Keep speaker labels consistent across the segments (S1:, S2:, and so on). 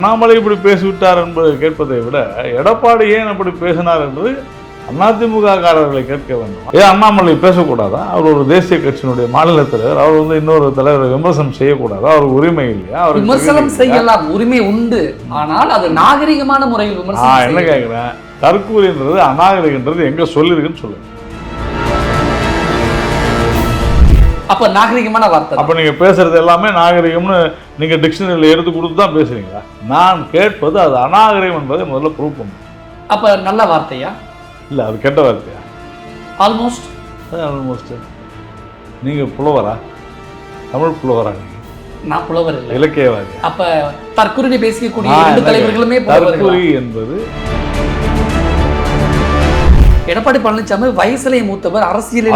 S1: அண்ணாமலை இப்படி பேசிவிட்டார் என்பதை கேட்பதை விட எடப்பாடி ஏன் அப்படி பேசினார் என்று அதிமுக காரர்களை கேட்க வேண்டும். ஏன் அண்ணாமலை பேசக்கூடாதா? அவர் ஒரு தேசிய கட்சியினுடைய மாநில தலைவர். அவர் இன்னொரு தலைவரை விமர்சனம் செய்யக்கூடாதா? அவருக்கு உரிமை இல்லையா? அவர்
S2: விமர்சனம் செய்யலாம், உரிமை உண்டு. ஆனால் அது நாகரிகமான முறையில் விமர்சனம்.
S1: என்ன கேட்கிறேன், தற்கூறின்றது அநாகரிகன்றது எங்க சொல்லிருக்குன்னு சொல்லுங்க.
S2: அப்ப நாகரிகமான வார்த்தை.
S1: அப்ப நீங்க பேசுறது எல்லாமே நாகரிகம்னு நீங்க டிக்ஷனரியில் எடுத்து கொடுத்து தான் பேசுறீங்களா? நான் கேட்பது அது அநாகரிகம் என்பதை முதல்ல ப்ரூவ் பண்ணும்.
S2: அப்ப நல்ல வார்த்தையா?
S1: இல்ல அது கெட்ட வார்த்தையா?
S2: ஆல்மோஸ்ட்.
S1: நீங்க புலவரா? தமிழ் புலவரா? நீங்க
S2: நான் புலவர் இல்லை,
S1: இலக்கியவாதி.
S2: அப்ப தற்குறி பேசிக்கக்கூடிய இரண்டு தலைவர்களுமே
S1: தற்குறி என்பது
S2: எடப்பாடி பழனிசாமி வயசுல மூத்தவர், அரசியலில்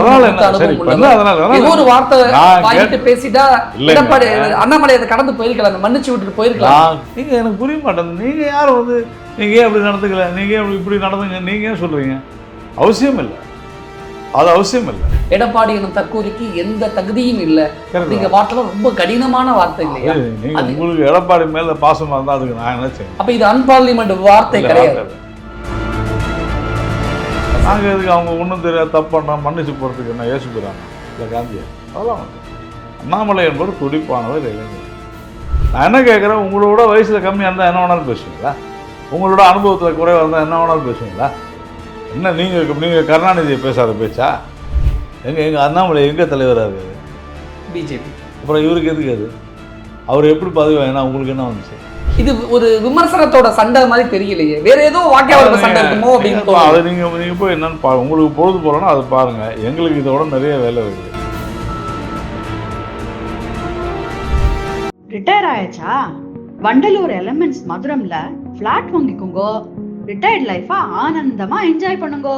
S2: ஒரு வார்த்தை பேசிட்டா எடப்பாடி அண்ணாமலை அதை கடந்து போயிருக்கலாம், மன்னிச்சு விட்டுட்டு போயிருக்கலாம்.
S1: நீங்க எனக்கு புரிய மாட்டேங்குது. நீங்க யாரும் நீங்க ஏன் அப்படி நடந்துக்கல, நீங்க ஏன் இப்படி நடந்துங்க, நீங்க ஏன் சொல்றீங்க? அவசியம் இல்லை, அது அவசியம் இல்லை.
S2: எடப்பாடி எனும் தற்கூரிக்கு எந்த தகுதியும் இல்லை. நீங்க வார்த்தை ரொம்ப கடினமான வார்த்தை இல்லையா?
S1: நீங்க உங்களுக்கு எடப்பாடி மேல பாசமா இருந்தா அதுக்கு நான் என்ன செய்யணும்?
S2: அப்ப இது அன்பார்லிமெண்ட் வார்த்தை கிடையாது.
S1: நாங்கள் எதுக்கு அவங்க ஒன்றும் தெரியாது தப்பு பண்ணுறோம் மன்னிச்சு போகிறதுக்கு என்ன யோசிக்கிறாங்க? இல்லை காந்தியா? அதெல்லாம் அண்ணாமலை என்பது துடிப்பானவர் இளைஞர். நான் என்ன கேட்குறேன், உங்களோட வயசில் கம்மியாக இருந்தால் என்ன வேணாலும் பேசுவீங்களா? உங்களோட அனுபவத்தில் குறைவாக இருந்தால் என்ன வேணாலும் பேசுவீங்களா? என்ன நீங்கள் கருணாநிதியை பேசாத பேச்சா? எங்கள் அண்ணாமலை எங்கே தலைவராக இருக்காது?
S2: பிஜேபி. அப்புறம்
S1: இவருக்கு எதுக்கு அது? அவர் எப்படி பதவி வாங்கினா உங்களுக்கு என்ன வந்துச்சு?
S2: இது ஒரு விமர்சனத்தோட சண்டை மாதிரி தெரியலையே, வேற ஏதோ வாக்கிய சண்டை இருக்குமோ அப்படின்னு.
S1: அதை நீங்க போய் என்னன்னு பாருங்க. உங்களுக்கு பொழுது போறோன்னா அதை பாருங்க. எங்களுக்கு இதோட நிறைய வேலை இருக்கு.
S3: ரிட்டையர் ஆயாச்சா? வண்டலூர் எலிமெண்ட்ஸ் மதுரம்ல பிளாட் வாங்கிக்கோங்க. ரிட்டையர்ட் லைஃபா ஆனந்தமா என்ஜாய் பண்ணுங்க.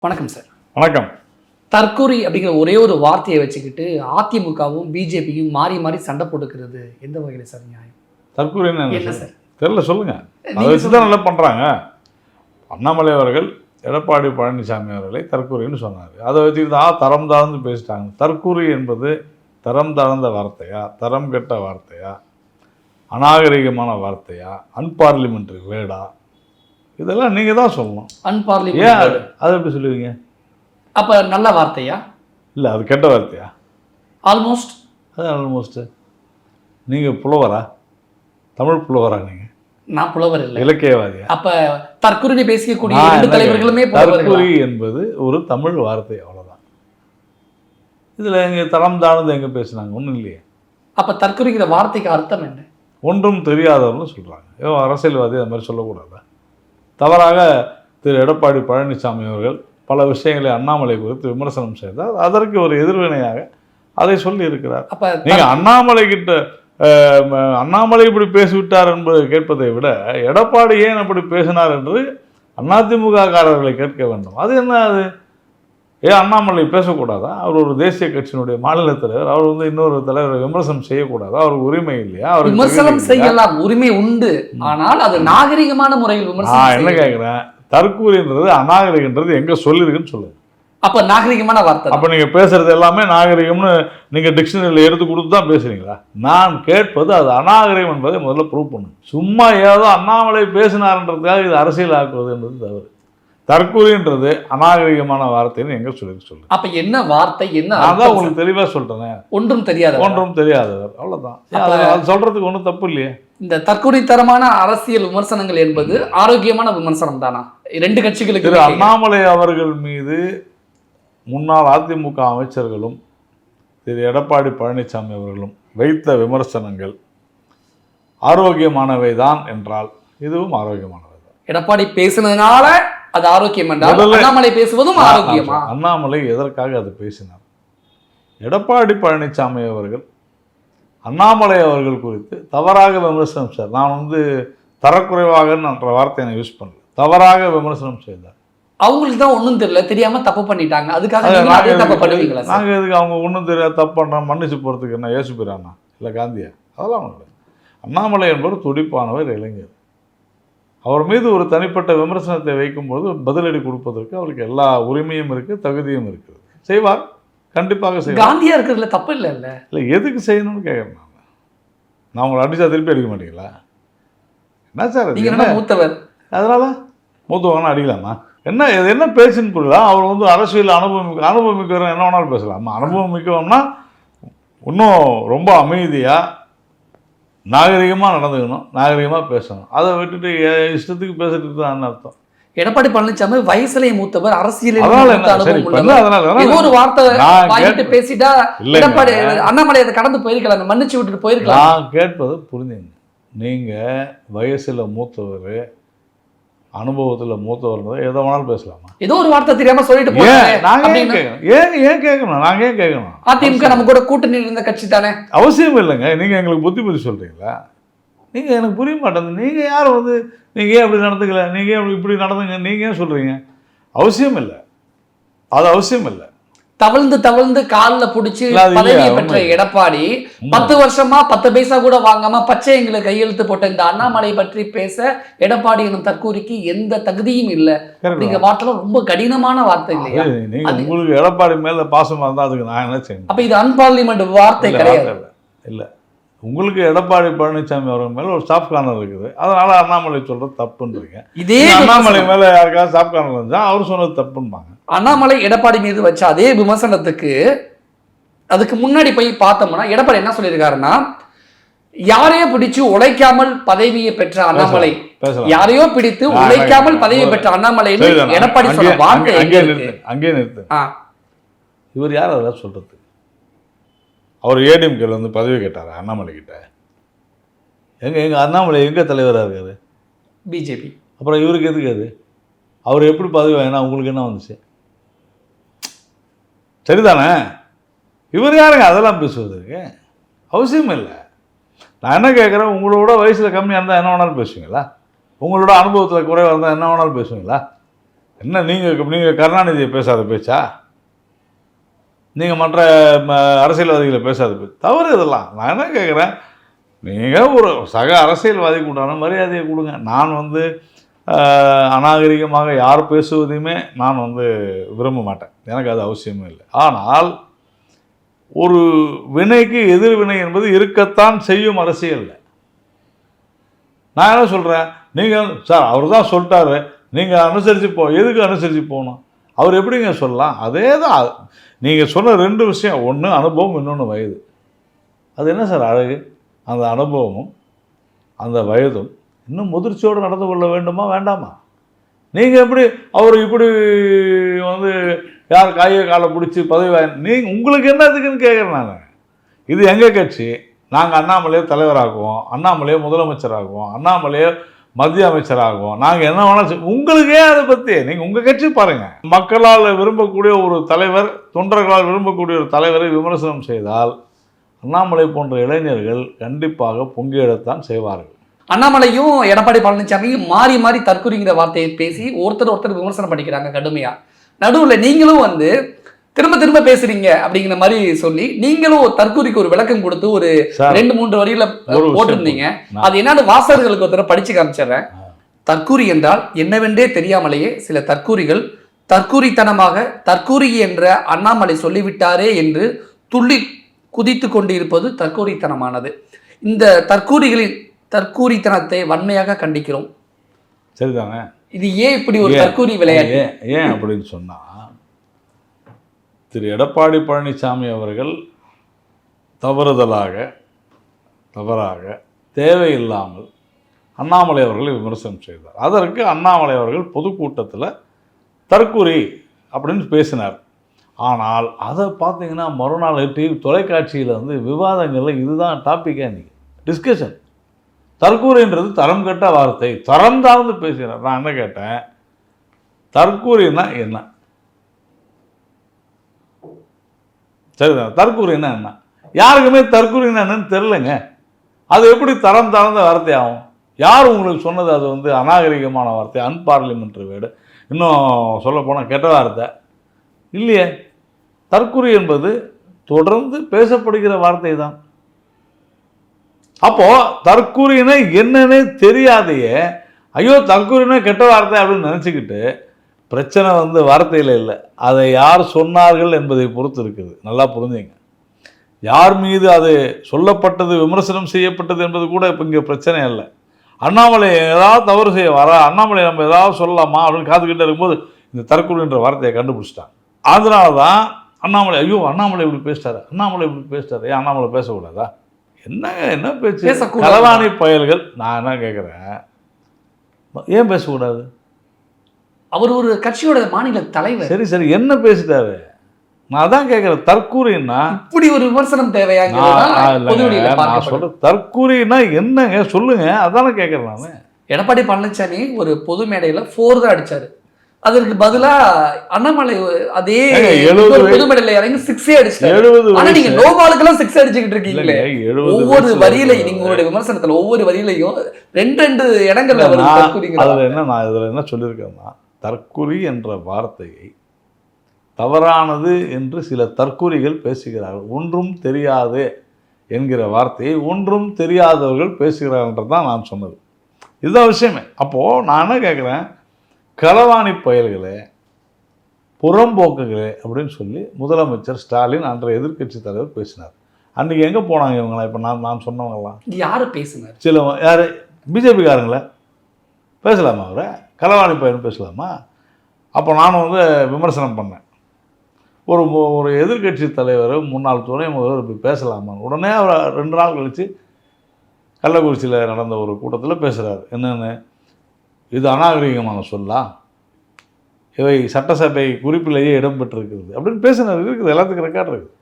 S2: வணக்கம் சார்.
S1: வணக்கம்.
S2: தற்கூரி அப்படிங்கிற ஒரே ஒரு வார்த்தையை வச்சுக்கிட்டு அதிமுகவும் பிஜேபியும் மாறி மாறி சண்டை போட்டுக்கிறது எந்த வகையில் சார் நியாயம்?
S1: தற்கூரி என்ன சார் தெரியல, சொல்லுங்க. அதை வச்சுதான் நல்லா பண்றாங்க. அண்ணாமலை அவர்கள் எடப்பாடி பழனிசாமி அவர்களை தற்கூரின்னு சொன்னார். அதை வச்சுக்கிட்டு தரம் தாழ்ந்து பேசிட்டாங்க. தற்கூரி என்பது தரம் தாழ்ந்த வார்த்தையா, தரம் கெட்ட வார்த்தையா, அநாகரிகமான வார்த்தையா, அன்பார்லிமெண்ட்ரி வேர்டா? இதெல்லாம் நீங்க தான் சொல்லணும்.
S2: அன்பார்லிமெண்ட்
S1: அதை எப்படி சொல்லுவீங்க?
S2: அப்ப நல்ல வார்த்தையா?
S1: இல்லை அது கெட்ட வார்த்தையா?
S2: ஆல்மோஸ்ட்.
S1: நீங்க புலவரா? தமிழ் புலவரா? நீங்க?
S2: நான் புலவர் இல்லை,
S1: இலக்கியவாதியா?
S2: அப்ப தற்குறி பேசிக்கக்கூடிய இரண்டு தலைவர்களுமே
S1: தற்குறி என்பது ஒரு தமிழ் வார்த்தை, அவ்வளவுதான். இதுல எங்க தரம் தாழ்ந்து எங்க பேசுனாங்க? ஒன்றும் இல்லையே.
S2: அப்ப தற்குறிங்கிற வார்த்தைக்கு அர்த்தம் என்ன?
S1: ஒன்றும் தெரியாதவர்னு சொல்றாங்க. அரசியல்வாதி அது மாதிரி சொல்லக்கூடாதா? தவறாக திரு எடப்பாடி பழனிசாமி அவர்கள் பல விஷயங்களை அண்ணாமலை குறித்து விமர்சனம் செய்தார். அதற்கு ஒரு எதிர்வினையாக அதை சொல்லி இருக்கிறார். நீங்க அண்ணாமலை கிட்ட அண்ணாமலை இப்படி பேசிவிட்டார் என்பதை கேட்பதை விட எடப்பாடி ஏன் அப்படி பேசினார் என்று அதிமுக காரர்களை கேட்க வேண்டும். அது என்ன? அது ஏன் அண்ணாமலை பேசக்கூடாதா? அவர் ஒரு தேசிய கட்சியினுடைய மாநில தலைவர். அவர் இன்னொரு தலைவரை விமர்சனம் செய்யக்கூடாதா? அவருக்கு உரிமை இல்லையா? அவர்
S2: விமர்சனம் செய்யலாம், உரிமை உண்டு. ஆனால் அது நாகரிகமான முறையில் விமர்சனம்.
S1: என்ன கேட்கிறேன், தற்கூறின்றது அநாகரிகன்றது எங்க சொல்லிருக்குன்னு சொல்லுங்க. அப்ப
S2: நாகரிகமான வார்த்தை.
S1: அப்ப நீங்க பேசுறது எல்லாமே நாகரிகம்னு நீங்க டிக்ஷனரியில் எடுத்து கொடுத்து தான் பேசுறீங்களா? நான் கேட்பது அது அநாகரிகம் என்பதை முதல்ல ப்ரூவ் பண்ணுங்க. சும்மா ஏதோ அண்ணாமலை பேசினார்ன்றதுக்காக இது அரசியல் ஆக்குவது என்பது தவறு. தற்கூறின்றது அநாகரிகமான வார்த்தைன்னு எங்க சொல்லு.
S2: அப்ப என்ன வார்த்தை? என்ன?
S1: அதான் உங்களுக்கு தெளிவா சொல்றேன்.
S2: ஒன்றும் தெரியாதவர்,
S1: அவ்வளவுதான். அது சொல்றதுக்கு ஒன்றும் தப்பு இல்லையே.
S2: இந்த தற்கொலைத்தரமான அரசியல் விமர்சனங்கள் என்பது ஆரோக்கியமான விமர்சனம் தானா? ரெண்டு கட்சிகளுக்கு.
S1: திரு அண்ணாமலை அவர்கள் மீது முன்னாள் அதிமுக அமைச்சர்களும் திரு எடப்பாடி பழனிசாமி அவர்களும் வைத்த விமர்சனங்கள் ஆரோக்கியமானவை தான் என்றால் இதுவும் ஆரோக்கியமானவை தான்.
S2: எடப்பாடி பேசினதுனால அது ஆரோக்கியம் என்றால் அண்ணாமலை பேசுவதும் ஆரோக்கியமா?
S1: அண்ணாமலை எதற்காக அது பேசினார்? எடப்பாடி பழனிசாமி அவர்கள் அண்ணாமலை அவர்கள் குறித்து தவறாக விமர்சனம் சார், நான் தரக்குறைவாகன்ற வார்த்தையை நான் யூஸ் பண்ணல, தவறாக விமர்சனம் செய்தார்.
S2: அவங்களுக்கு தான் ஒன்றும் தெரியல, தெரியாம தப்பு பண்ணிட்டாங்க. அதுக்காக தப்பு பண்ணுவீங்களா?
S1: நாங்கள் எதுக்கு அவங்க ஒன்றும் தெரியாது தப்பு பண்ணுறோம் மன்னிச்சு போகிறதுக்கு என்ன யோசிக்கிறானா? இல்லை காந்தியா? அதெல்லாம் ஒன்று. அண்ணாமலை என்பவர் துடிப்பானவர் இளைஞர். அவர் மீது ஒரு தனிப்பட்ட விமர்சனத்தை வைக்கும்போது பதிலடி கொடுப்பதற்கு அவருக்கு எல்லா உரிமையும் இருக்குது, தகுதியும் இருக்குது, செய்வார். கண்டிப்பாக செய்யலாம்.
S2: காந்தியா இருக்கிறதுல தப்பு இல்லை.
S1: இல்லை, எதுக்கு செய்யணும்னு கேட்குறேன். நான் உங்களை அடித்தா திருப்பி அடிக்க மாட்டீங்களா? என்ன சார்
S2: நீங்க என்ன மூத்தவர்,
S1: அதனால மூத்தவங்கன்னா அடிக்கலாமா? என்ன இது என்ன பேச்சுன்னு புரியல. அவர் வந்து அரசியல் அனுபவமிக்கவர் என்ன வேணாலும் பேசலாம். அனுபவம் மிக்கவன்னா இன்னும் ரொம்ப அமைதியாக நாகரிகமாக நடந்துக்கணும், நாகரிகமாக பேசணும். அதை விட்டுட்டு இஷ்டத்துக்கு பேசிட்டு தான் அர்த்தம்.
S2: எடப்பாடி பழனிசாமி வயசுலயே மூத்தவர், அரசியல் ஒரு வார்த்தை வாங்கிட்டு பேசிட்டா எடப்பாடி அண்ணாமலை அதை கடந்து போயிருக்கலாம், மன்னிச்சு விட்டுட்டு போயிருக்கலாம்.
S1: நான் கேட்பது புரிஞ்சுங்க. நீங்கள் வயசில் மூத்தவர், அனுபவத்தில் மூத்தவர், எதை வேணாலும் பேசலாமா?
S2: ஏதோ ஒரு வார்த்தை தெரியாம சொல்லிட்டு
S1: ஏன் கேட்கணும்? நாங்கள் ஏன் கேட்கணும்?
S2: அதிமுக நம்ம கூட கூட்டணி இருந்த கட்சி தானே.
S1: அவசியம் இல்லைங்க. நீங்கள் எங்களுக்கு புத்தி சொல்கிறீங்களா? நீங்கள் எனக்கு புரிய மாட்டேங்குது. நீங்கள் யார் வந்து நீங்கள் ஏன் அப்படி நடந்துக்கல, நீங்கள் ஏன் இப்படி நடந்துங்க, நீங்கள் ஏன் சொல்கிறீங்க? அவசியம் இல்லை, அது அவசியம் இல்லை.
S2: தவழ்ந்து காலில் பிடிச்சி பதவியை பெற்ற எடப்பாடி 10 வருஷமா 10 பைசா கூட வாங்காம பச்சை எங்களை கையெழுத்து போட்ட இந்த அண்ணாமலை பற்றி பேச எடப்பாடி எனும் தற்கூரிக்கு எந்த தகுதியும் இல்லை. அப்படிங்கிற வார்த்தை ரொம்ப கடினமான வார்த்தை இல்லையா?
S1: உங்களுக்கு எடப்பாடி மேல பாசமா இருந்தா அதுக்கு நான் என்ன செய்யணும்?
S2: அப்ப இது அன்பார்லிமெண்ட் வார்த்தை கிடையாது.
S1: இல்லை, உங்களுக்கு எடப்பாடி பழனிசாமி அவர்கள் மேல ஒரு ஸ்டாப் கார்னர் இருக்குது, அதனால அண்ணாமலை சொல்றது தப்புன்றீங்க. இதே அண்ணாமலை மேல யாருக்காவது ஸ்டாப் கார்னர் இருந்தா அவர் சொன்னது தப்புன்பாங்க.
S2: அண்ணாமலை எடப்பாடி மீது வச்ச அதே விமர்சனத்துக்கு அதுக்கு முன்னாடி போய் பார்த்தோம்னா எடப்பாடி என்ன சொல்லியிருக்காருன்னா, யாரையோ பிடிச்சு உழைக்காமல் பதவியை பெற்ற அண்ணாமலை, யாரையோ பிடித்து உழைக்காமல் பதவியை பெற்ற அண்ணாமலை எடப்பாடி சொன்ன வார்த்தை.
S1: அங்கே நிறுத்து. இவர் யார் அதெல்லாம் சொல்றது? அவர் ஏடிஎம்கேல வந்து பதவி கேட்டார் அண்ணாமலை கிட்ட. எங்க அண்ணாமலை எங்க தலைவராக இருக்காரு?
S2: பிஜேபி.
S1: அப்புறம் இவருக்கு எதுக்கு அது? அவர் எப்படி பதவி வாங்கினா உங்களுக்கு என்ன வந்துச்சு? சரிதானே? இவர் யாருங்க அதெல்லாம் பேசுவதற்கு? அவசியம் இல்லை. நான் என்ன கேட்குறேன், உங்களோட வயசில் கம்மியாக இருந்தால் என்ன வேணாலும் பேசுவீங்களா? உங்களோட அனுபவத்தில் குறைவாக இருந்தால் என்ன வேணாலும் பேசுவீங்களா? என்ன நீங்கள் கருணாநிதியை பேசாத பேச்சா? நீங்கள் மற்ற அரசியல்வாதிகளை பேசாத பேச்சு தவறு இதெல்லாம். நான் என்ன கேட்குறேன், நீங்கள் ஒரு சக அரசியல்வாதிக்கு உண்டான மரியாதையை கொடுங்க. நான் வந்து அநாகரிகமாக யார் பேசுவதையுமே நான் வந்து விரும்ப மாட்டேன், எனக்கு அது அவசியமே இல்லை. ஆனால் ஒரு வினைக்கு எதிர்வினை என்பது இருக்கத்தான் செய்யும் அரசியலில். நான் என்ன சொல்கிறேன், நீங்கள் சார் அவர் தான் சொல்லிட்டாரு, நீங்கள் அனுசரித்து எதுக்கு அனுசரித்து போகணும்? அவர் எப்படிங்க சொல்லலாம்? அதே தான் நீங்கள் சொன்ன 2 விஷயம், ஒன்று அனுபவம், இன்னொன்று வயது. அது என்ன சார் அழகு? அந்த அனுபவமும் அந்த வயதும் இன்னும் முதிர்ச்சியோடு நடந்து கொள்ள வேண்டுமா வேண்டாமா? நீங்கள் எப்படி அவர் இப்படி வந்து யார் கையை காலை பிடிச்சி பதவி உங்களுக்கு என்னதுக்குன்னு கேட்குறேன் நான். இது எங்கள் கட்சி, நாங்கள் அண்ணாமலையை தலைவராக்குவோம், அண்ணாமலையை முதலமைச்சராகுவோம், அண்ணாமலையை மத்திய அமைச்சராகும், நாங்கள் என்ன வேணாலும் உங்களுக்கே அதை பற்றி நீங்கள் உங்கள் கட்சி பாருங்கள். மக்களால் விரும்பக்கூடிய ஒரு தலைவர், தொண்டர்களால் விரும்பக்கூடிய ஒரு தலைவரை விமர்சனம் செய்தால் அண்ணாமலை போன்ற இளைஞர்கள் கண்டிப்பாக பொங்கி எடுத்தான் செய்வார்கள்.
S2: அண்ணாமலையும் எடப்பாடி பழனிசாமியும் மாறி மாறி தற்கொலைங்கிற வார்த்தையை பேசி ஒருத்தர் விமர்சனம் பண்ணிக்கிறாங்க கடுமையாக. நடுவில் நீங்களும் வந்து திரும்ப பேசுறீங்க அப்படிங்கிற மாதிரி சொல்லி நீங்களும் தற்கூரிக்கு ஒரு விளக்கம் கொடுத்து ஒரு 2-3 வரியில போட்டிருந்தீங்க. அது என்னன்னு வாசகர்களுக்கு ஒரு தடவை படிச்சு காமிச்சிடுறேன். தற்கூரி என்றால் என்னவென்றே தெரியாமலேயே சில தற்கூரிகள் தற்கூரித்தனமாக தற்கூரி என்ற அண்ணாமலை சொல்லிவிட்டாரே என்று துள்ளி குதித்து கொண்டு இருப்பது தற்கூரித்தனமானது. இந்த தற்கூரிகளின் தற்கூரித்தனத்தை வன்மையாக கண்டிக்கிறோம்.
S1: சரிதானே?
S2: இது ஏன் இப்படி ஒரு தற்கூரி விளையாட்டு?
S1: ஏன் அப்படின்னு சொன்னா, திரு எடப்பாடி பழனிசாமி அவர்கள் தவறாக தேவையில்லாமல் அண்ணாமலை அவர்களை விமர்சனம் செய்தார். அதற்கு அண்ணாமலை அவர்கள் பொதுக்கூட்டத்தில் தற்கூரி அப்படின்னு பேசினார். ஆனால் அதை பார்த்தீங்கன்னா மறுநாள் தொலைக்காட்சியில் வந்து விவாதங்களில் இதுதான் டாப்பிக்காக இன்றைக்கி டிஸ்கஷன். தற்கூரின்றது தரம் கெட்ட வார்த்தை, தரம் தாழ்ந்து பேசுகிறார். நான் என்ன கேட்டேன், தற்கூரின்னா என்ன? சரிதான், தற்கூரின்னா என்ன? யாருக்குமே தற்கூரின்னா என்னன்னு தெரிலங்க. அது எப்படி தரம் தாழ்ந்த வார்த்தை ஆகும்? யார் உங்களுக்கு சொன்னது அது வந்து அநாகரிகமான வார்த்தை, அன்பார்லிமெண்ட்ரி வேர்டு, இன்னும் சொல்லப்போனால் கெட்ட வார்த்தை இல்லையே. தற்கூரி என்பது தொடர்ந்து பேசப்படுகிற வார்த்தை தான். அப்போ தற்கூரினா என்னன்னே தெரியாதையே ஐயோ தற்கூரினா கெட்ட வார்த்தை அப்படின்னு நினச்சிக்கிட்டு பிரச்சனை வந்து வார்த்தையில் இல்லை, அதை யார் சொன்னார்கள் என்பதை பொறுத்து இருக்குது. நல்லா புரிஞ்சுங்க. யார் மீது அது சொல்லப்பட்டது, விமர்சனம் செய்யப்பட்டது என்பது கூட இப்போ இங்கே பிரச்சனை இல்லை. அண்ணாமலை ஏதாவது தவறு செய்ய வரா, அண்ணாமலை நம்ம ஏதாவது சொல்லலாமா அப்படின்னு காத்துக்கிட்டே இருக்கும்போது இந்த தற்கொலைன்ற வார்த்தையை கண்டுபிடிச்சிட்டாங்க. அதனால தான் அண்ணாமலை, ஐயோ அண்ணாமலை இப்படி பேசிட்டாரு, அண்ணாமலை இப்படி பேசிட்டாரு, ஏன் அண்ணாமலை பேசக்கூடாதா? என்னங்க என்ன பேச்சு, களவாணி பயல்கள். நான் என்ன கேட்குறேன், ஏன் பேசக்கூடாது?
S2: அவர் ஒரு கட்சியோட மாநில தலைவர்.
S1: சரி சரி, என்ன பேசிட்டாரு? நான் அதான் கேட்குறேன். தற்கூரின்னா
S2: இப்படி ஒரு விமர்சனம் தேவையா?
S1: நான் சொல்றேன், தற்கூரின்னா என்னங்க சொல்லுங்க, அதானே கேட்குறேன் நான்.
S2: எடப்பாடி பழனிசாமி ஒரு பொது மேடையில் 4 தான் அடிச்சாரு. அதற்கு பதிலா அண்ணாமலை அதே பொது மேடையில் இறங்கி 6 அடிச்சாரு. ஆனா நீங்க நோ பாலுக்கெல்லாம் 6 அடிச்சுக்கிட்டு இருக்கீங்களே. ஒவ்வொரு வரியிலையும் நீங்க உங்களுடைய விமர்சனத்துல ஒவ்வொரு வரியிலையும் 2 இடங்கள்ல
S1: அதுல என்ன, நான் இதுல என்ன சொல்லியிருக்கேன்னா, தற்குறி என்ற வார்த்தையை தவறானது என்று சில தற்குறிகள் பேசுகிறார்கள். ஒன்றும் தெரியாது என்கிற வார்த்தையை ஒன்றும் தெரியாதவர்கள் பேசுகிறார்கள் தான் நான் சொன்னது. இதுதான் விஷயமே. அப்போது நான் என்ன கேட்குறேன், களவாணி பயல்களே, புறம்போக்குகளே அப்படின்னு சொல்லி முதலமைச்சர் ஸ்டாலின் அன்றைய எதிர்க்கட்சி தலைவர் பேசினார். அன்றைக்கி எங்கே போனாங்க இவங்களா? இப்போ நான் சொன்னவங்களாம் யார்
S2: பேசினார்?
S1: சில யார் பிஜேபிக்காரங்கள பேசலாமா? அவரை களவாணி பயல் பேசலாமா? அப்போ நானும் வந்து விமர்சனம் பண்ணேன். ஒரு எதிர்க்கட்சி தலைவர், முன்னாள் துணை முதல்வர் இப்படி பேசலாமா? உடனே அவர் 2 நாள் கழித்து கள்ளக்குறிச்சியில் நடந்த ஒரு கூட்டத்தில் பேசுகிறார். என்னென்னு, இது அநாகரிகமான சொல்லா, இவை சட்டசபை குறிப்பிலேயே இடம்பெற்றிருக்கிறது அப்படின்னு பேசினார். இருக்குது, எல்லாத்துக்கும் ரெக்கார்ட் இருக்குது.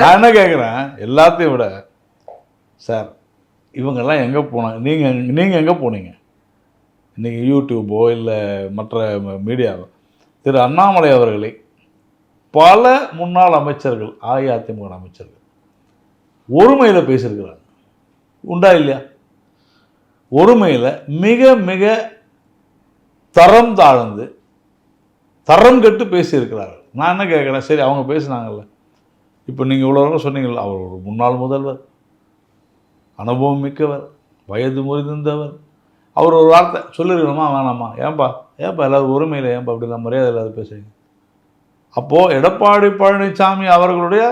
S1: நான் என்ன கேட்குறேன், எல்லாத்தையும் விட சார் இவங்கெல்லாம் எங்கே போனாங்க? நீங்கள் எங்கே போனீங்க? இன்றைக்கி யூடியூபோ இல்லை மற்ற மீடியாவோ திரு அண்ணாமலை அவர்களை பல முன்னாள் அமைச்சர்கள், அஇஅதிமுக அமைச்சர்கள் ஒருமையில் பேசியிருக்கிறாங்க. உண்டா இல்லையா? ஒருமையில் மிக மிக தரம் தாழ்ந்து தரம் கெட்டு பேசியிருக்கிறார்கள். நான் என்ன கேட்குறேன், சரி அவங்க பேசினாங்கல்ல, இப்போ நீங்கள் இவ்வளோ சொன்னீங்கள்ல, அவர் ஒரு முன்னாள் முதல்வர், அனுபவம் மிக்கவர், வயது முறிந்தவர், அவர் ஒரு வார்த்தை சொல்லிருக்கணுமா வேணாமா? ஏன்பா எல்லோரும் ஒருமையில் ஏன்பா அப்படிலாம் மரியாதை இல்லாத பேசுறீங்க? அப்போது எடப்பாடி பழனிசாமி அவர்களுடைய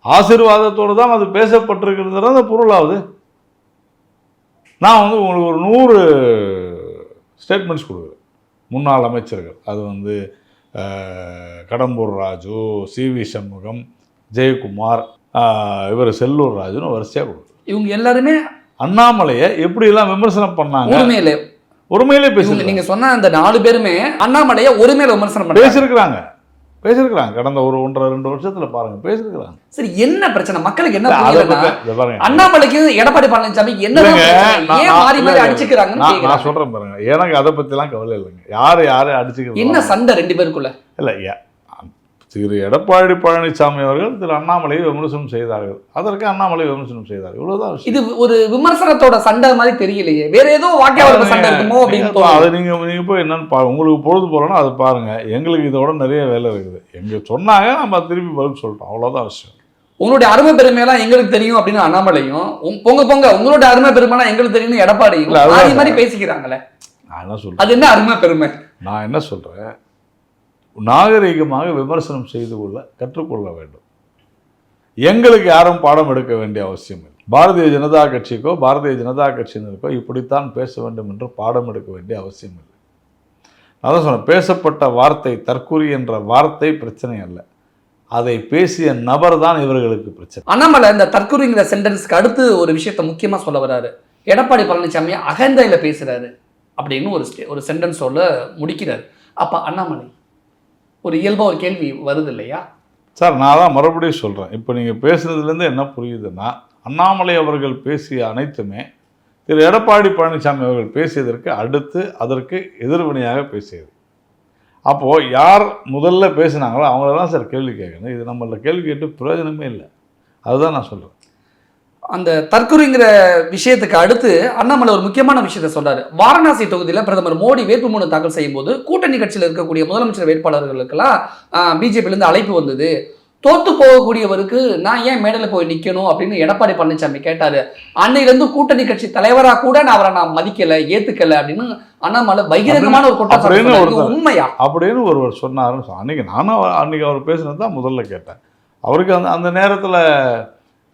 S1: ஆசீர்வாதத்தோடு தான் அது பேசப்பட்டிருக்கிறது அந்த பொருளாவது. நான் வந்து உங்களுக்கு ஒரு 100 ஸ்டேட்மெண்ட்ஸ் கொடுக்குறேன். முன்னாள் அமைச்சர்கள், அது வந்து கடம்பூர் ராஜு, சிவி சண்முகம், ஜெயக்குமார், இவர் செல்லூர் ராஜுன்னு வரிசையாக கொடுக்குறேன்.
S2: இவங்க எல்லாருமே
S1: அண்ணாமலையை எப்படியெல்லாம் விமர்சனம் பண்ணாங்க, ஒருமையிலே பேசுங்க.
S2: நீங்கள் சொன்ன அந்த 4 பேருமே அண்ணாமலையை ஒருமையில விமர்சனம்
S1: பேசியிருக்கிறாங்க. கடந்த ஒரு 1.5-2 வருஷத்துல பாருங்க பேசிருக்காங்க.
S2: சரி, என்ன பிரச்சனை மக்களுக்கு? என்ன அண்ணாமலைக்கு எடப்பாடி பழனிசாமி என்ன மாறி மாறி அடிச்சுக்கிறாங்க?
S1: நான் சொல்றேன் பாருங்க, எனக்கு அதை பத்தி எல்லாம் கவலை இல்லைங்க. யாரை அடிச்சுக்கிறது,
S2: என்ன சண்டை 2 பேருக்குள்ள
S1: இல்ல. திரு எடப்பாடி பழனிசாமி அவர்கள் திரு அண்ணாமலையை விமர்சனம் செய்தார்கள், அதற்கு அண்ணாமலை விமர்சனம் செய்தார்கள், இவ்வளவுதான்.
S2: இது ஒரு விமர்சனத்தோட சண்டை மாதிரி தெரியலையே, வேற ஏதோ வாக்கிய சண்டை இருக்குமோ அப்படின்னு.
S1: அதை நீங்க போய் என்னன்னு பாருங்க, உங்களுக்கு பொழுது போறோன்னா அதை பாருங்க. எங்களுக்கு இதோட நிறைய வேலை இருக்குது. எங்க சொன்னாங்க, நம்ம திருப்பி பதில் சொல்லிட்டோம், அவ்வளவுதான் விஷயம்.
S2: உங்களுடைய அருமை பெருமையெல்லாம் எங்களுக்கு தெரியும் அப்படின்னு அண்ணாமலையும், பொங்க உங்களுடைய அருமை பெருமைலாம் எங்களுக்கு தெரியும் எடப்பாடியும் அதே மாதிரி பேசிக்கிறாங்களே.
S1: நான் என்ன சொல்றேன்,
S2: அது என்ன அருமை பெருமை?
S1: நான் என்ன சொல்றேன், நாகரிகமாக விமர்சனம் செய்து கொள்ள கற்றுக்கொள்ள வேண்டும். எங்களுக்கு யாரும் பாடம் எடுக்க வேண்டிய அவசியம் இல்லை. பாரதிய ஜனதா கட்சிக்கோ பாரதிய ஜனதா கட்சியினருக்கோ இப்படித்தான் பேச வேண்டும் என்று பாடம் எடுக்க வேண்டிய அவசியம் இல்லை. நான் தான் சொன்னேன், பேசப்பட்ட வார்த்தை, தற்குறி என்ற வார்த்தை பிரச்சனை அல்ல, அதை பேசிய நபர் தான் இவர்களுக்கு பிரச்சனை.
S2: அண்ணாமலை இந்த தற்குறிங்கிற சென்டென்ஸ்க்கு அடுத்து ஒரு விஷயத்தை முக்கியமாக சொல்ல வர்றாரு. எடப்பாடி பழனிசாமி அகந்தையில் பேசுகிறாரு அப்படின்னு ஒரு சென்டென்ஸோட முடிக்கிறார். அப்போ அண்ணாமலை ஒரு இயல்பாக ஒரு கேள்வி வருது இல்லையா
S1: சார்? நான் தான் மறுபடியும் சொல்கிறேன். இப்போ நீங்கள் பேசுனதுலேருந்து என்ன புரியுதுன்னா, அண்ணாமலை அவர்கள் பேசிய அனைத்துமே திரு எடப்பாடி பழனிசாமி அவர்கள் பேசியதற்கு அடுத்து அதற்கு எதிர்வினையாக பேசியது. அப்போது யார் முதல்ல பேசினாங்களோ அவங்கள தான் சார் கேள்வி கேட்கணும். இது நம்மள கேள்வி கேட்டு பிரயோஜனமே இல்லை. அதுதான் நான் சொல்கிறேன்.
S2: அந்த தற்கொலைங்கிற விஷயத்துக்கு அடுத்து அண்ணாமலை ஒரு முக்கியமான விஷயத்த சொல்றாரு. வாரணாசி தொகுதியில் பிரதமர் மோடி வேட்புமனு தாக்கல் செய்யும் போது கூட்டணி கட்சியில் இருக்கக்கூடிய முதலமைச்சர் வேட்பாளர்களுக்கெல்லாம் பிஜேபியிலேருந்து அழைப்பு வந்தது. தோத்து போகக்கூடியவருக்கு நான் ஏன் மேடையில் போய் நிக்கணும் அப்படின்னு எடப்பாடி பழனிசாமி கேட்டாரு. அன்னையிலிருந்து கூட்டணி கட்சி தலைவரா கூட நான் அவரை நான் மதிக்கல, ஏத்துக்கல அப்படின்னு அண்ணாமலை பகிரங்கமான ஒரு குற்றச்சாட்டு. உண்மையா
S1: அப்படின்னு ஒருவர் சொன்னாருன்னு அன்னைக்கு நானும் அன்னைக்கு அவர் பேசினது தான் முதல்ல கேட்டேன். அவருக்கு அந்த நேரத்தில்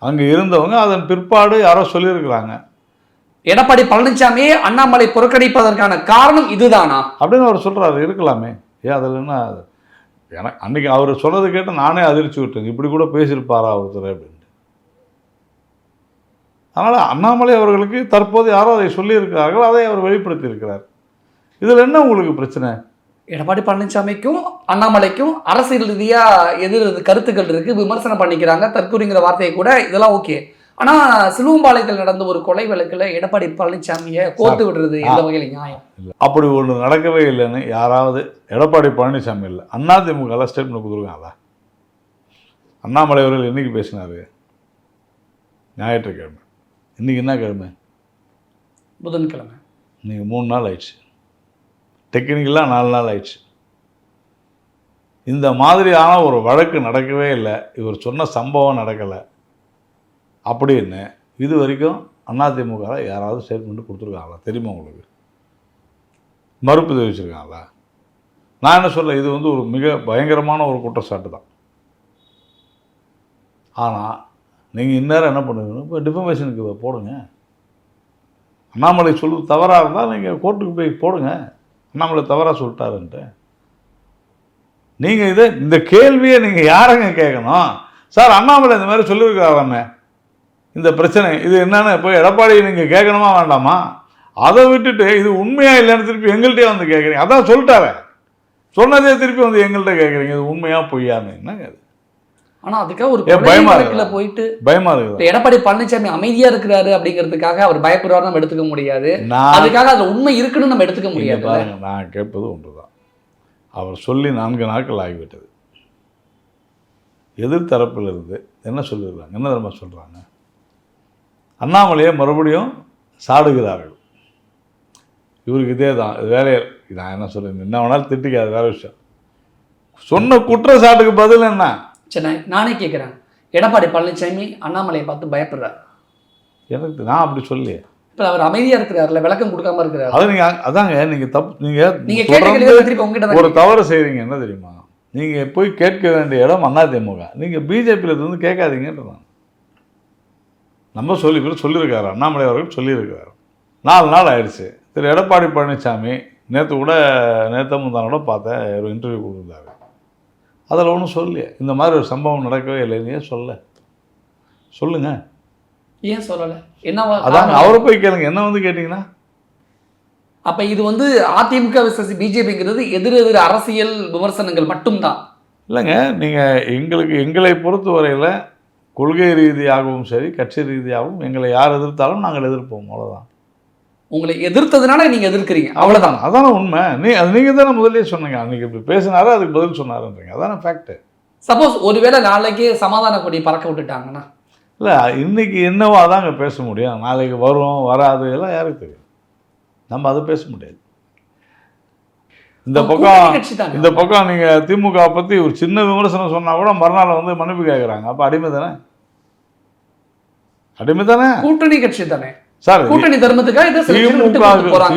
S1: அங்கே இருந்தவங்க அதன் பிற்பாடு யாரோ சொல்லியிருக்கிறாங்க,
S2: எடப்பாடி பழனிசாமியே அண்ணாமலை புறக்கணிப்பதற்கான காரணம் இதுதானா
S1: அப்படின்னு அவர் சொல்றாரு. இருக்கலாமே, ஏன் அதில் என்ன? எனக்கு அன்னைக்கு அவர் சொன்னது கேட்டு நானே அதிர்ச்சி விட்டேன், இப்படி கூட பேசியிருப்பாரா ஒருத்தர் அப்படின்ட்டு. அதனால் அண்ணாமலை அவர்களுக்கு தற்போது யாரோ அதை சொல்லியிருக்கிறார்கள், அதை அவர் வெளிப்படுத்தி இருக்கிறார். இதில் என்ன உங்களுக்கு பிரச்சனை?
S2: எடப்பாடி பழனிசாமிக்கும் அண்ணாமலைக்கும் அரசியல் ரீதியா எதிர் கருத்துக்கள் இருக்கு, விமர்சனம் பண்ணிக்கிறாங்க, தற்கொலைங்கிற வார்த்தையை கூட, இதெல்லாம் ஓகே. ஆனா சிலுவம்பாளையத்தில் நடந்த ஒரு கொலை வழக்குல எடப்பாடி பழனிசாமியை கோர்த்து விடுறது எந்த வகையில் நியாயம்?
S1: அப்படி ஒன்று நடக்கவே இல்லைன்னு யாராவது எடப்பாடி பழனிசாமி இல்லை அதிமுக ஸ்டேட்மெண்ட் கொடுத்துருக்காங்களா? அண்ணாமலை அவர்கள் என்னைக்கு பேசினாரு? ஞாயிற்றுக்கிழமை. இன்னைக்கு என்ன கிழமை?
S2: புதன்கிழமை.
S1: இன்னைக்கு 3 நாள் ஆயிடுச்சு, டெக்னிக்கலாக 4 நாள் ஆயிடுச்சு. இந்த மாதிரியான ஒரு வழக்கு நடக்கவே இல்லை, இவர் சொன்ன சம்பவம் நடக்கலை அப்படின்னு இது வரைக்கும் அதிமுக யாராவது ஸ்டேட்மெண்ட் கொடுத்துருக்காங்களா? தெரியுமா உங்களுக்கு? மறுப்பு தெரிவிச்சிருக்காங்களா? நான் என்ன சொல்ல, இது ஒரு மிக பயங்கரமான ஒரு குற்றச்சாட்டு தான். ஆனால் நீங்கள் இந்நேரம் என்ன பண்ணுவீங்க? இப்போ டிஃபமேஷனுக்கு போடுங்க. அண்ணாமலை சொல்லுறது தவறாக இருந்தால் நீங்கள் கோர்ட்டுக்கு போய் போடுங்க, அண்ணாமலை தவறாக சொல்லிட்டாருன்ட்டு. நீங்கள் இந்த கேள்வியை நீங்கள் யாரங்க கேட்கணும்? சார் அண்ணாமலை இந்த மாதிரி சொல்லியிருக்கிறாராமே, இந்த பிரச்சனை இது என்னன்னு போய் எடப்பாடி நீங்கள் கேட்கணுமா வேண்டாமா? அதை விட்டுட்டு இது உண்மையா இல்லைன்னு திருப்பி எங்கள்கிட்டயே வந்து கேட்குறீங்க. அதான் சொல்லிட்டாரே, சொன்னதே திருப்பி வந்து எங்கள்கிட்ட கேட்குறீங்க இது உண்மையா பொய்யான்னு. என்னங்க அது?
S2: ஆனால் அதுக்காக ஒரு
S1: பயமா
S2: போயிட்டு
S1: பயமா இருக்குது.
S2: எடப்பாடி பழனிசாமி அமைதியா இருக்கிறாரு அப்படிங்கிறதுக்காக அவர் பயப்படுறாரு நம்ம எடுத்துக்க முடியாது, அதுக்காக அது உண்மை இருக்குன்னு நம்ம எடுத்துக்க முடியாது.
S1: பாருங்க, நான் கேட்பது ஒன்றுதான். அவர் சொல்லி 4 நாட்கள் ஆகிவிட்டது. எதிர்த்தரப்பில் இருந்து என்ன சொல்லிடுறாங்க? என்ன தெரியுமா சொல்கிறாங்க? அண்ணாமலையை மறுபடியும் சாடுகிறார்கள். இவருக்கு இதே தான் வேலையை. நான் என்ன சொல்கிறேன், என்ன வேணாலும் திட்டிக்காது, வேற விஷயம். சொன்ன குற்றச்சாட்டுக்கு பதில் என்ன?
S2: சரி, நானே கேட்குறேன், எடப்பாடி பழனிசாமி அண்ணாமலையை பார்த்து பயப்படுறாரு?
S1: எனக்கு நான் அப்படி சொல்லி
S2: இப்போ அவர் அமைதியாக இருக்கிறாருல, விளக்கம் கொடுக்காம இருக்கிறாரு.
S1: அது நீங்கள் அதாங்க நீங்கள் தப்பு, நீங்கள்
S2: திருப்பி உங்ககிட்ட
S1: ஒரு தவறு செய்கிறீங்க. என்ன தெரியுமா? நீங்கள் போய் கேட்க வேண்டிய இடம் அதிமுக, நீங்கள் பிஜேபியில் இருந்து கேட்காதீங்கன்றான். நம்ம சொல்லியிருக்காரு, அண்ணாமலை அவர்கள் சொல்லியிருக்கிறார். 4 நாள் ஆயிடுச்சு. திரு எடப்பாடி பழனிசாமி நேற்று முந்தானோட பார்த்தேன், ஒரு இன்டர்வியூ கொடுத்துருந்தாரு. அதில் ஒன்றும் சொல்லி இந்த மாதிரி ஒரு சம்பவம் நடக்கவே இல்லைன்னு ஏன் சொல்லுங்க.
S2: ஏன் சொல்லலை? என்னவா?
S1: அதாங்க, அவரை போய் கேளுங்க. என்ன வந்து கேட்டிங்கன்னா,
S2: அப்போ இது அதிமுக விசஸ் பிஜேபிங்கிறது எதிர் அரசியல் விமர்சனங்கள் மட்டும்தான்
S1: இல்லைங்க. நீங்கள் எங்களை பொறுத்த வரையில் கொள்கை ரீதியாகவும் சரி, கட்சி ரீதியாகவும் எங்களை யார் எதிர்த்தாலும் நாங்கள் எதிர்ப்போம், அவ்வளோதான்.
S2: உங்களை எதிர்த்ததுனால நீங்கள் எதிர்க்கிறீங்க, அவ்வளோதான்.
S1: அதான உண்மை. நீங்கள் தானே முதலே சொன்னீங்க, அன்றைக்கி இப்படி பேசினாரு அதுக்கு பதில் சொன்னாருன்றீங்க, அதான ஃபேக்ட்டு.
S2: சப்போஸ் ஒருவேளை நாளைக்கு சமாதான கொடி பறக்க விட்டுட்டாங்கன்னா?
S1: இல்லை, இன்னைக்கு என்னவோ அதாங்க பேச முடியும். நாளைக்கு வரும் வராது எல்லாம் யாருக்கு தெரியும்? நம்ம அதை பேச முடியாது. இந்த பக்கம் நீங்கள் திமுக பற்றி ஒரு சின்ன விமர்சனம் சொன்னால் கூட மறுநாள் வந்து மன்னிப்பு கேட்குறாங்க. அப்போ அடிமை தானே? கூட்டணி கட்சி தானே சார். கூட்டணி தர்மத்துக்காக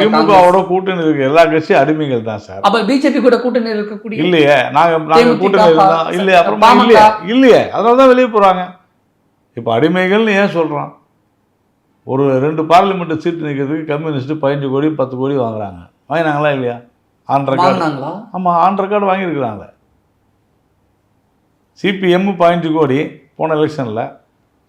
S1: திமுகவோட கூட்டணி இருக்க எல்லா கட்சியும் அடிமைகள் தான் சார். அப்ப பிஜேபி கூட கூட்டணி இருக்கக்கூடிய இல்லையே, நாங்க கூட்டணி இருந்தா இல்லையே, அப்புறமா இல்லையே, அதனால தான் வெளியே போறாங்க. இப்போ அடிமைகள்னு ஏன் சொல்றான்? ஒரு 2 பார்லிமெண்ட் சீட்டு நிற்கிறதுக்கு கம்யூனிஸ்ட் 15 கோடி 10 கோடி வாங்குறாங்க. வாங்கினாங்களா இல்லையா? On record. ஆமாம், ஆன் ரெக்கார்டு வாங்கியிருக்கிறாங்க. சிபிஎம் 15 கோடி போன எலெக்ஷனில்,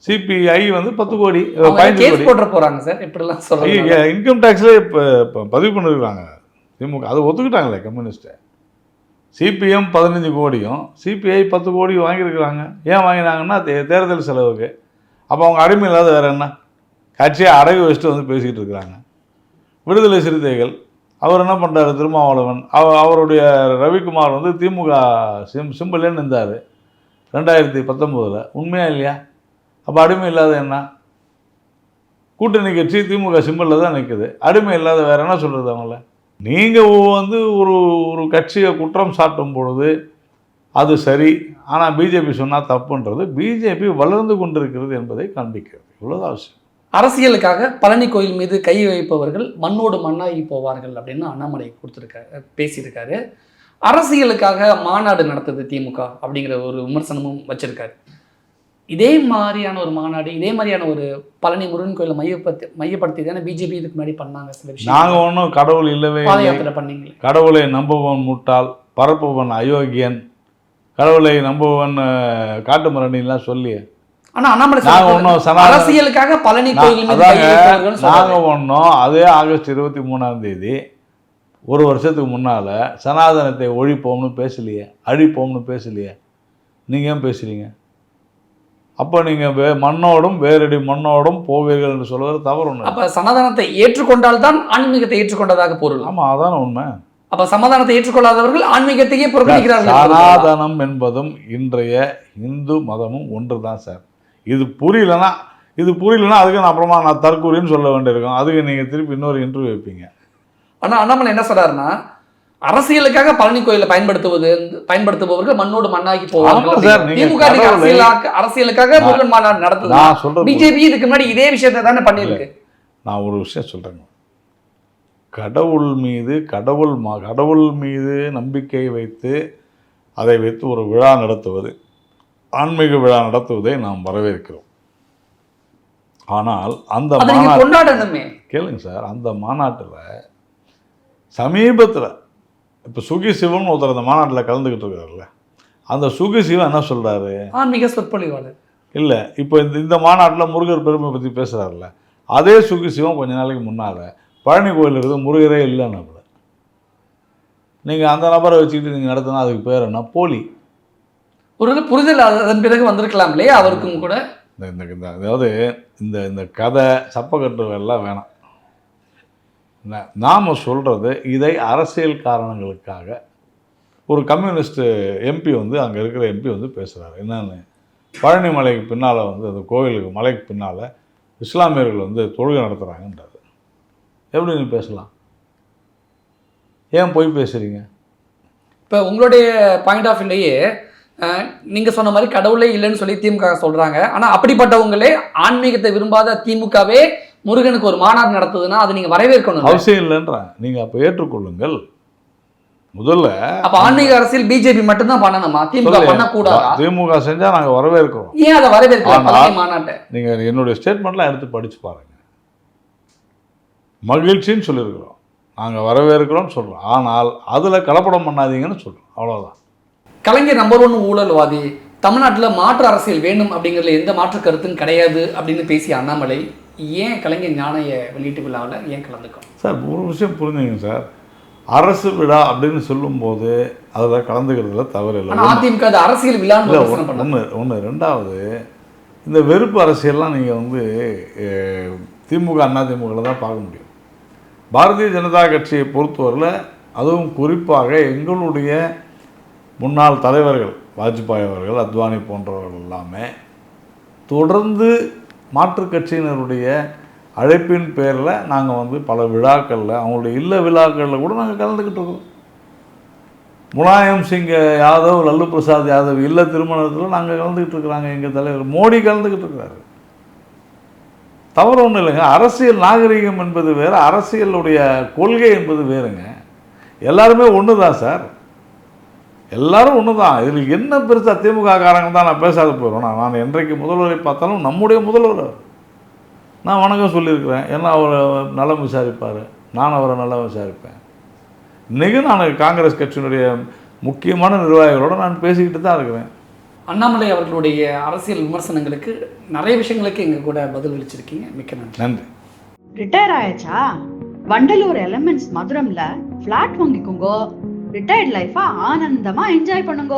S1: சிபிஐ வந்து 10 கோடி 15 கோடி போட்டு போகிறாங்க சார். இப்படிலாம் சொல்லுங்க. இன்கம் டேக்ஸ்லேயே இப்போ பதிவு பண்ணிருக்காங்க திமுக, அதை ஒத்துக்கிட்டாங்களே கம்யூனிஸ்ட்டு. சிபிஎம் 15 கோடியும் சிபிஐ 10 கோடி வாங்கியிருக்கிறாங்க. ஏன் வாங்கினாங்கன்னா தேர்தல் செலவுக்கு. அப்போ அவங்க அடிமை இல்லாத வேறு என்ன? கட்சியை அடகு வச்சுட்டு வந்து பேசிக்கிட்டு இருக்கிறாங்க. விடுதலை சிறுத்தைகள் அவர் என்ன பண்ணுறாரு? திருமாவளவன் அவருடைய ரவிக்குமார் வந்து திமுக சிம்பிள்னு இருந்தார் 2019. உண்மையா இல்லையா? அப்போ அடிமை இல்லாத என்ன? கூட்டணி கட்சி திமுக சிம்பிளில் தான் நிற்குது. அடிமை இல்லாத வேறு என்ன சொல்கிறது அவங்கள? நீங்கள் வந்து ஒரு கட்சியை குற்றம் சாட்டும் பொழுது அது சரி. ஆனால் பிஜேபி சொன்னால் தப்புன்றது பிஜேபி வளர்ந்து கொண்டிருக்கிறது என்பதை காண்பிக்கிறது. இவ்வளோதான் விஷயம்.
S2: அரசியலுக்காக பழனி கோயில் மீது கை வைப்பவர்கள் மண்ணோடு மண்ணாகி போவார்கள் அப்படின்னு அண்ணாமலை பேசியிருக்காரு. அரசியலுக்காக மாநாடு நடத்துது திமுக அப்படிங்கிற ஒரு விமர்சனமும் வச்சிருக்காரு. இதே மாதிரியான ஒரு மாநாடு, இதே மாதிரியான ஒரு பழனி முருகன் கோயிலை மையப்படுத்தி தானே பிஜேபி இதுக்கு முன்னாடி பண்ணாங்க. சில விஷயம்
S1: நாங்கள் ஒன்றும் கடவுள் இல்லவே
S2: பாத யாத்திரை பண்ணீங்களே.
S1: கடவுளை நம்புவன் முட்டாள், பரப்புவன் அயோக்கியன், கடவுளை நம்புவன் காட்டுமரணிலாம் சொல்லி.
S2: ஆனா அண்ணாமலை அரசியலுக்காக பழனி கோயில்
S1: நாங்கள் ஒன்றும் அதே ஆகஸ்ட் 23 ஒரு வருஷத்துக்கு முன்னால் சனாதனத்தை ஒழிப்போம்னு பேசலையே, அழிப்போம்னு பேசலையே. நீங்கள் ஏன் பேசுகிறீங்க? அப்போ நீங்கள் மண்ணோடும் வேரடி மண்ணோடும் போவீர்கள் என்று சொல்வது தவறு ஒன்று.
S2: அப்போ சமாதானத்தை ஏற்றுக்கொண்டால் தான் ஆன்மீகத்தை ஏற்றுக்கொண்டதாக பொருள்.
S1: ஆமாம், அதான உண்மை.
S2: அப்போ சமாதானத்தை ஏற்றுக்கொள்ளாதவர்கள் ஆன்மீகத்தையே புறக்கணிக்கிறார்கள்.
S1: சனாதனம் என்பதும் இன்றைய இந்து மதமும் ஒன்று தான் சார். இது புரியலன்னா அதுக்கு நான் அப்புறமா நான் தற்கூறின்னு சொல்ல வேண்டியிருக்கோம். அதுக்கு நீங்கள் திருப்பி இன்னொரு இன்டர்வியூ வைப்பீங்க.
S2: ஆனால் அண்ணாமலை என்ன சொல்றாருன்னா, அரசியலுக்காக பழனி கோயிலை பயன்படுத்துபவர்கள் மண்ணோடு மண்ணாகி போவார்கள். திமுக அரசியலுக்காக முருகன் மாநாடு நடத்துது. பிஜேபி இதுக்கு முன்னாடி இதே விஷயத்தை தானே பண்ணியிருக்கு.
S1: நான் ஒரு விஷயம் சொல்றேங்க. கடவுள் மீது நம்பிக்கை வைத்து அதை வைத்து ஒரு விழா நடத்துவது, ஆன்மீக விழா நடத்துவதை நாம் வரவேற்கிறோம். ஆனால் அந்த
S2: கொண்டாடணுமே.
S1: கேளுங்க சார், அந்த மாநாட்டில் சமீபத்தில் இப்போ சுகி சிவன் ஒருத்தர் அந்த மாநாட்டில் கலந்துக்கிட்டு இருக்காருல்ல, அந்த சுகி சிவன் என்ன சொல்கிறாரு?
S2: ஆன்மீக சொற்பொழிவாளர்
S1: இல்லை, இப்போ இந்த மாநாட்டில் முருகர் பெருமை பற்றி பேசுகிறாருல்ல, அதே சுகி சிவன் கொஞ்ச நாளைக்கு முன்னால் பழனி கோயில் இருக்குது, முருகரே இல்லைன்னு. நீங்கள் அந்த நபரை வச்சுக்கிட்டு நீங்கள் நடத்தினா அதுக்கு பேர் என்ன? போலி.
S2: ஒரு புரிதல் அதன் பிறகு வந்திருக்கலாம் இல்லையா அவருக்கும் கூட.
S1: அதாவது இந்த கதை சப்பக்கட்டுகள்லாம் வேணாம். நாம் சொல்கிறது இதை அரசியல் காரணங்களுக்காக ஒரு கம்யூனிஸ்ட் எம்பி அங்கே இருக்கிற எம்பி பேசுகிறாரு. என்னென்னு, பழனி மலைக்கு பின்னால் அந்த கோவிலுக்கு மலைக்கு பின்னால் இஸ்லாமியர்கள் தொழுகை நடத்துகிறாங்கன்றாரு. எப்படி நீ பேசலாம்? ஏன் போய் பேசுகிறீங்க?
S2: இப்போ உங்களுடைய பாயிண்ட் ஆஃப் வியூலேயே நீங்கள் சொன்ன மாதிரி கடவுளே இல்லைன்னு சொல்லி திமுக சொல்கிறாங்க. ஆனால் அப்படிப்பட்டவங்களே ஆன்மீகத்தை விரும்பாத திமுகவே முருகனுக்கு ஒரு மாநாடு நடத்துதுன்னா அது நீங்கள் வரவேற்கணும்.
S1: அவசியம் இல்லைன்ற நீங்கள் அப்போ ஏற்றுக்கொள்ளுங்கள். முதல்ல
S2: அப்போ ஆன்மீக அரசியல் பிஜேபி மட்டும்தான் பண்ணணுமா? திமுக பண்ணக்கூடாது?
S1: திமுக செஞ்சால் நாங்கள் வரவேற்கிறோம்.
S2: ஏன் அதை வரவேற்கலாம்? மாநாட்டை
S1: நீங்கள் என்னுடைய ஸ்டேட்மெண்ட்லாம் எடுத்து படித்து பாருங்கள். மகிழ்ச்சின்னு சொல்லியிருக்கிறோம், நாங்கள் வரவேற்கிறோம்னு சொல்கிறோம். ஆனால் அதில் கலப்படம் பண்ணாதீங்கன்னு சொல்கிறோம், அவ்வளோதான்.
S2: கலைஞர் நம்பர் 1 ஊழல்வாதி, தமிழ்நாட்டில் மாற்று அரசியல் வேணும் அப்படிங்கிறதுல எந்த மாற்று கருத்தும் கிடையாது அப்படின்னு பேசிய அண்ணாமலை ஏன் கலைஞர் ஞானைய வெளியீட்டு விழாவில் ஏன் கலந்துக்கும்?
S1: சார், ஒரு விஷயம் புரிஞ்சுங்க சார், அரசு விழா அப்படின்னு சொல்லும்போது அதில் கலந்துக்கிறதுல தவறு இல்லை.
S2: அதிமுக அது அரசியல் விழான்னு
S1: ஒன்று. ரெண்டாவது, இந்த வெறுப்பு அரசியல்லாம் நீங்கள் திமுக அதிமுகவில் தான் பார்க்க முடியும். பாரதிய ஜனதா கட்சியை பொறுத்தவரையில், அதுவும் குறிப்பாக எங்களுடைய முன்னாள் தலைவர்கள் வாஜ்பாய் அவர்கள், அத்வானி போன்றவர்கள் எல்லாமே தொடர்ந்து மாற்றுக் கட்சியினருடைய அழைப்பின் பேரில் நாங்கள் பல விழாக்களில், அவங்களுடைய இல்ல விழாக்களில் கூட நாங்கள் கலந்துக்கிட்டு இருக்கோம். முலாயம் சிங் யாதவ், லல்லு பிரசாத் யாதவ் இல்ல திருமணத்தில் நாங்கள் கலந்துக்கிட்டு இருக்கிறாங்க. எங்கள் தலைவர் மோடி கலந்துக்கிட்டு இருக்கிறாரு. தவறு ஒன்றும் இல்லைங்க. அரசியல் நாகரிகம் என்பது வேறு, அரசியலுடைய கொள்கை என்பது வேறுங்க. எல்லாருமே ஒன்று தான் சார், எல்லாரும் ஒன்று தான். இதில் என்ன பெருசாக திமுக காரங்க தான் நான் பேசாத போயிடுவேன். நான் என்றைக்கு முதல்வரை பார்த்தாலும் நம்முடைய முதல்வர் நான் வணக்கம் சொல்லியிருக்கிறேன். ஏன்னா அவர் நலம் விசாரிப்பார், நான் அவரை நல்லா விசாரிப்பேன். இன்றைக்கி நான் காங்கிரஸ் கட்சியினுடைய முக்கியமான நிர்வாகிகளோடு நான் பேசிக்கிட்டு தான் இருக்கிறேன்.
S2: அண்ணாமலை அவர்களுடைய அரசியல் விமர்சனங்களுக்கு நிறைய விஷயங்களுக்கு எங்கள் கூட பதில் அளிச்சிருக்கீங்க. மிக்க நன்றி.
S1: நன்றி.
S3: ரிட்டையர் ஆயாச்சா? வண்டலூர் எலமெண்ட்ஸ் மதுரம்ல ஃபிளாட் வாங்கிக்கோங்க. ரிட்டையர்ட் லைஃபா ஆனந்தமா என்ஜாய் பண்ணுங்க.